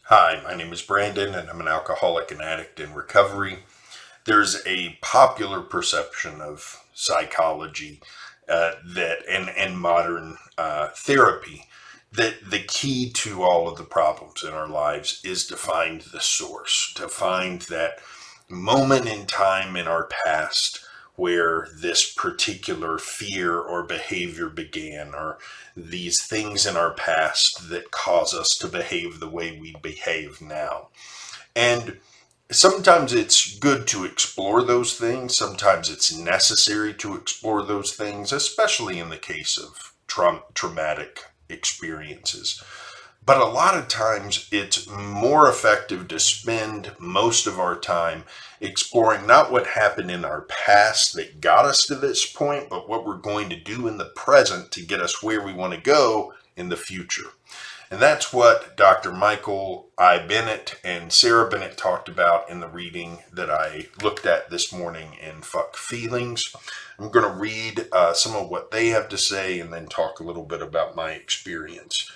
Hi, my name is Brandon, and I'm an alcoholic and addict in recovery. There's a popular perception of psychology and modern therapy that the key to all of the problems in our lives is to find the source, to find that moment in time in our past where this particular fear or behavior began, or these things in our past that cause us to behave the way we behave now. And sometimes it's good to explore those things. Sometimes it's necessary to explore those things, especially in the case of traumatic experiences. But a lot of times it's more effective to spend most of our time exploring not what happened in our past that got us to this point, but what we're going to do in the present to get us where we want to go in the future. And that's what Dr. Michael I. Bennett and Sarah Bennett talked about in the reading that I looked at this morning in Fuck Feelings. I'm going to read some of what they have to say and then talk a little bit about my experience.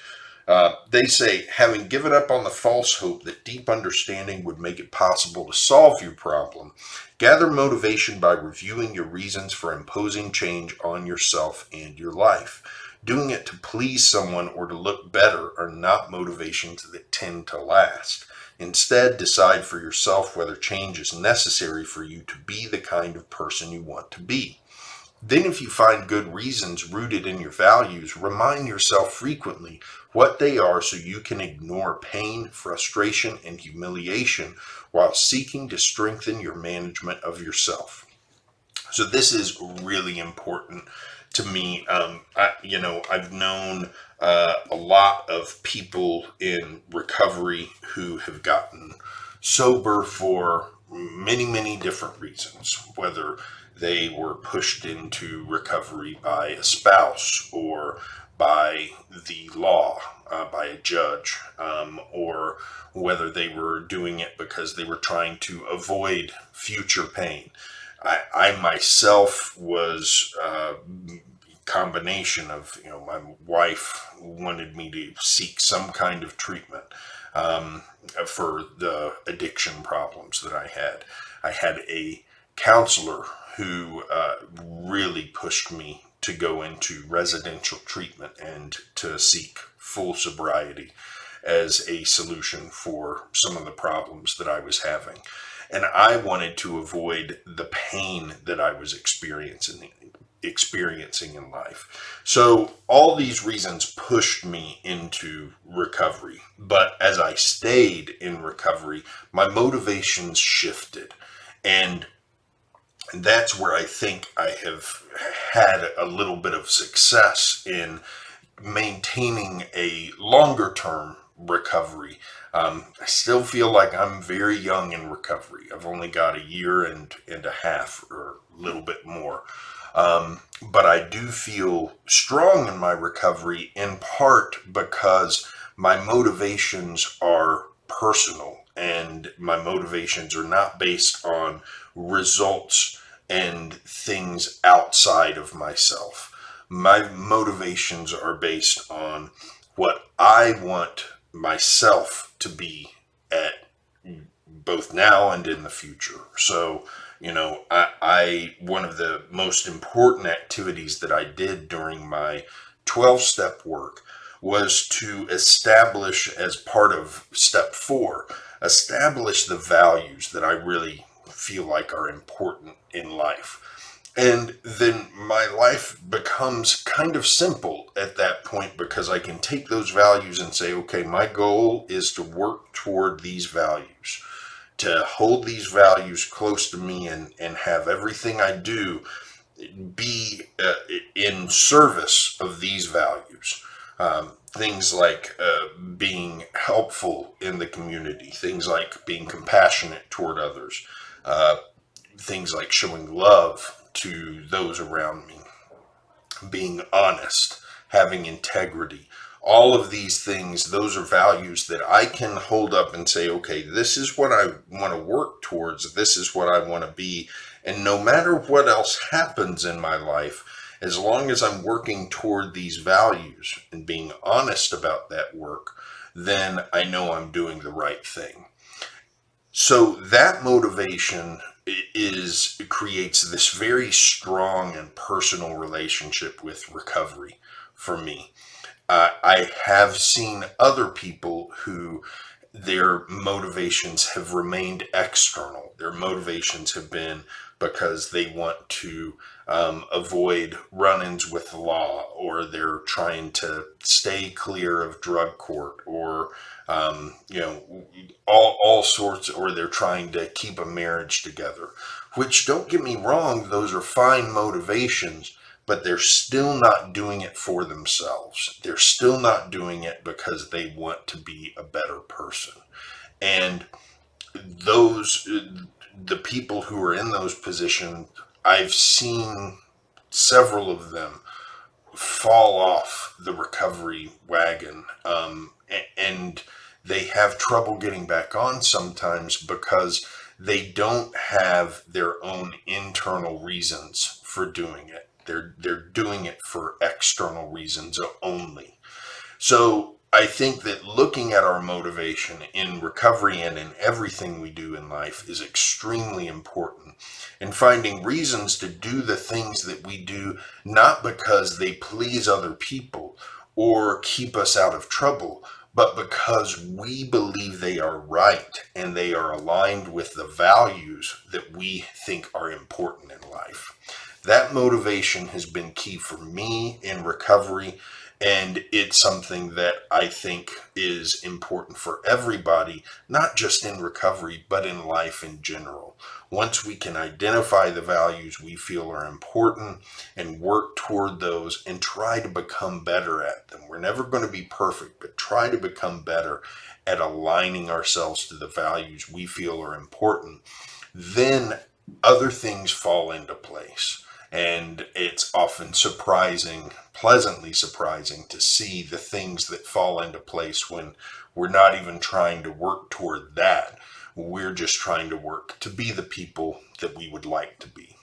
They say, having given up on the false hope that deep understanding would make it possible to solve your problem, gather motivation by reviewing your reasons for imposing change on yourself and your life. Doing it to please someone or to look better are not motivations that tend to last. Instead, decide for yourself whether change is necessary for you to be the kind of person you want to be. Then, if you find good reasons rooted in your values, remind yourself frequently what they are so you can ignore pain, frustration, and humiliation while seeking to strengthen your management of yourself. So this is really important to me. I've known a lot of people in recovery who have gotten sober for many, many different reasons, whether they were pushed into recovery by a spouse or by the law, by a judge, or whether they were doing it because they were trying to avoid future pain. I myself was a combination of, my wife wanted me to seek some kind of treatment for the addiction problems that I had. I had a counselor who really pushed me to go into residential treatment and to seek full sobriety as a solution for some of the problems that I was having. And I wanted to avoid the pain that I was experiencing in life. So all these reasons pushed me into recovery. But as I stayed in recovery, my motivations shifted. And that's where I think I have had a little bit of success in maintaining a longer term recovery. I still feel like I'm very young in recovery. I've only got a year and a half or a little bit more. But I do feel strong in my recovery in part because my motivations are personal and my motivations are not based on results and things outside of myself. My motivations are based on what I want myself to be at both now and in the future. So, I one of the most important activities that I did during my 12-step work was to establish, as part of step 4, establish the values that I really feel like are important in life. And then my life becomes kind of simple at that point because I can take those values and say, okay, my goal is to work toward these values, to hold these values close to me and have everything I do be in service of these values. Things like being helpful in the community, things like being compassionate toward others, things like showing love to those around me, being honest, having integrity. All of these things, those are values that I can hold up and say, okay, this is what I want to work towards. This is what I want to be. And no matter what else happens in my life, As long as I'm working toward these values and being honest about that work, then I know I'm doing the right thing. So that motivation is creates this very strong and personal relationship with recovery for me. I have seen other people who their motivations have remained external. Their motivations have been because they want to avoid run-ins with the law, or they're trying to stay clear of drug court, or you know, all sorts, or they're trying to keep a marriage together. Which, don't get me wrong, those are fine motivations, but they're still not doing it for themselves. They're still not doing it because they want to be a better person. And those, the people who are in those positions, I've seen several of them fall off the recovery wagon. And they have trouble getting back on sometimes because they don't have their own internal reasons for doing it. They're doing it for external reasons only. So I think that looking at our motivation in recovery and in everything we do in life is extremely important. And finding reasons to do the things that we do, not because they please other people or keep us out of trouble, but because we believe they are right and they are aligned with the values that we think are important in life. That motivation has been key for me in recovery, and it's something that I think is important for everybody, not just in recovery, but in life in general. Once we can identify the values we feel are important and work toward those and try to become better at them. We're never going to be perfect, but try to become better at aligning ourselves to the values we feel are important. Then other things fall into place. And it's often surprising, pleasantly surprising, to see the things that fall into place when we're not even trying to work toward that. We're just trying to work to be the people that we would like to be.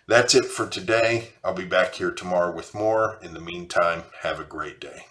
That's it for today. I'll be back here tomorrow with more. In the meantime, have a great day.